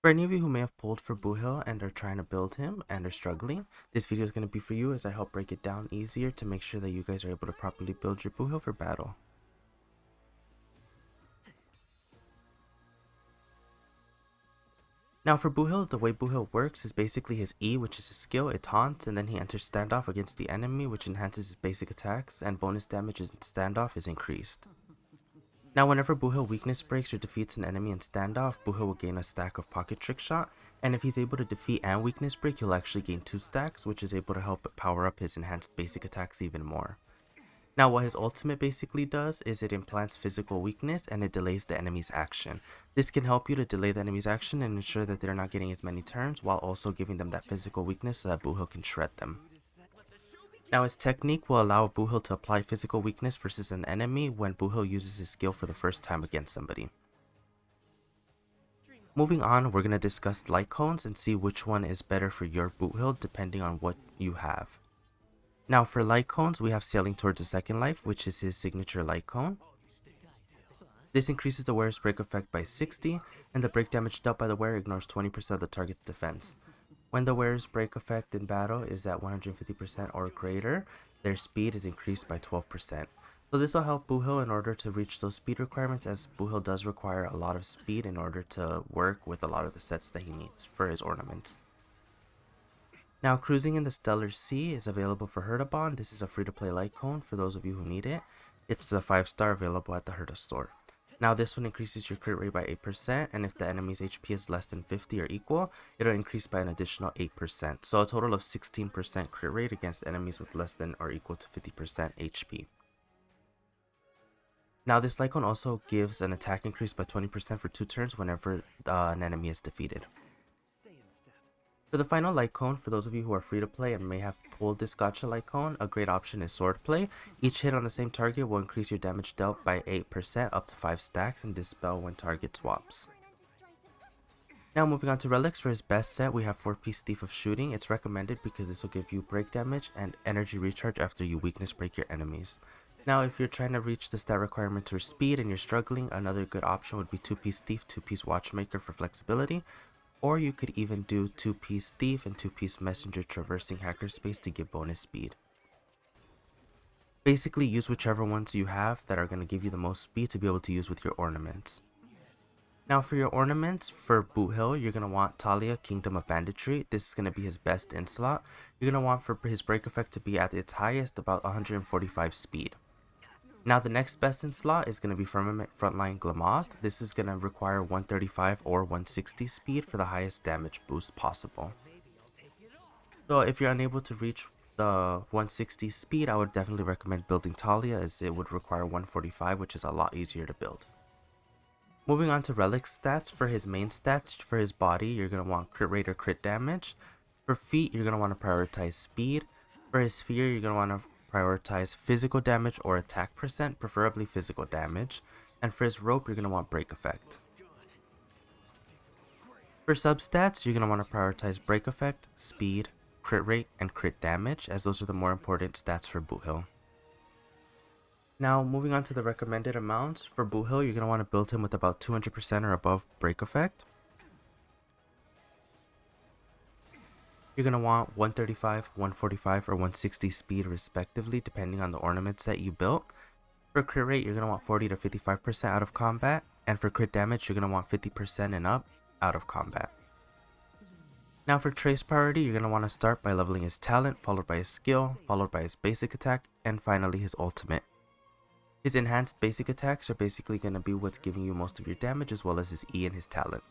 For any of you who may have pulled for BOOTHILL and are trying to build him and are struggling, this video is going to be for you as I help break it down easier to make sure that you guys are able to properly build your BOOTHILL for battle. Now for BOOTHILL, the way BOOTHILL works is basically his E, which is his skill, it taunts, and then he enters standoff against the enemy, which enhances his basic attacks, and bonus damage in standoff is increased. Now whenever BOOTHILL weakness breaks or defeats an enemy in standoff, BOOTHILL will gain a stack of pocket trick shot, and if he's able to defeat and weakness break, he'll actually gain 2 stacks, which is able to help power up his enhanced basic attacks even more. Now what his ultimate basically does is it implants physical weakness and it delays the enemy's action. This can help you to delay the enemy's action and ensure that they're not getting as many turns while also giving them that physical weakness so that BOOTHILL can shred them. Now his technique will allow BOOTHILL to apply physical weakness versus an enemy when BOOTHILL uses his skill for the first time against somebody. Moving on, we're going to discuss Lightcones and see which one is better for your BOOTHILL depending on what you have. Now for Lightcones, we have Sailing Towards a Second Life, which is his signature Lightcone. This increases the wearer's break effect by 60, and the break damage dealt by the wearer ignores 20% of the target's defense. When the wearer's break effect in battle is at 150% or greater, their speed is increased by 12%. So this will help BOOTHILL in order to reach those speed requirements, as BOOTHILL does require a lot of speed in order to work with a lot of the sets that he needs for his ornaments. Now Cruising in the Stellar Sea is available for Hertabon. This is a free-to-play Lightcone for those of you who need it. It's the 5-star available at the Herta store. Now this one increases your crit rate by 8%, and if the enemy's HP is less than 50 or equal, it'll increase by an additional 8%. So a total of 16% crit rate against enemies with less than or equal to 50% HP. Now this Lightcone also gives an attack increase by 20% for 2 turns whenever an enemy is defeated. For the final Lightcone, for those of you who are free to play and may have pulled this gacha Lightcone, a great option is Swordplay. Each hit on the same target will increase your damage dealt by 8% up to 5 stacks and dispel when target swaps. Now moving on to Relics, for his best set we have 4-piece Thief of Shooting. It's recommended because this will give you break damage and energy recharge after you weakness break your enemies. Now if you're trying to reach the stat requirement for speed and you're struggling, another good option would be 2-piece Thief, 2-piece Watchmaker for flexibility. Or you could even do 2-piece Thief and 2-piece Messenger traversing hackerspace to give bonus speed. Basically use whichever ones you have that are going to give you the most speed to be able to use with your ornaments. Now for your ornaments, for BOOTHILL, you're going to want Talia, Kingdom of Banditry. This is going to be his best in slot. You're going to want for his break effect to be at its highest, about 145 speed. Now the next best in slot is going to be Firmament Frontline Glamoth. This is going to require 135 or 160 speed for the highest damage boost possible. So if you're unable to reach the 160 speed, I would definitely recommend building Talia, as it would require 145, which is a lot easier to build. Moving on to Relic stats, for his main stats, for his body, you're going to want crit rate or crit damage. For feet, you're going to want to prioritize speed. For his sphere, you're going to want to prioritize physical damage or attack percent, preferably physical damage. And for his rope, you're going to want break effect. For substats, you're going to want to prioritize break effect, speed, crit rate, and crit damage, as those are the more important stats for BOOTHILL. Now moving on to the recommended amounts, for BOOTHILL you're going to want to build him with about 200% or above break effect. You're going to want 135, 145, or 160 speed respectively, depending on the ornament set you built. For crit rate, you're going to want 40 to 55% out of combat, and for crit damage, you're going to want 50% and up out of combat. Now for trace priority, you're going to want to start by leveling his talent, followed by his skill, followed by his basic attack, and finally his ultimate. His enhanced basic attacks are basically going to be what's giving you most of your damage, as well as his E and his talent.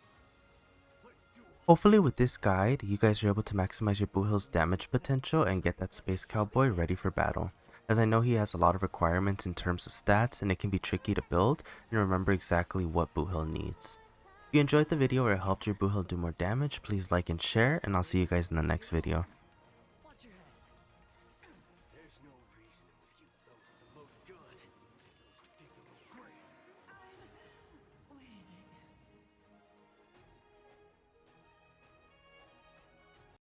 Hopefully with this guide, you guys are able to maximize your BOOTHILL's damage potential and get that Space Cowboy ready for battle, as I know he has a lot of requirements in terms of stats and it can be tricky to build and remember exactly what BOOTHILL needs. If you enjoyed the video or it helped your BOOTHILL do more damage, please like and share, and I'll see you guys in the next video.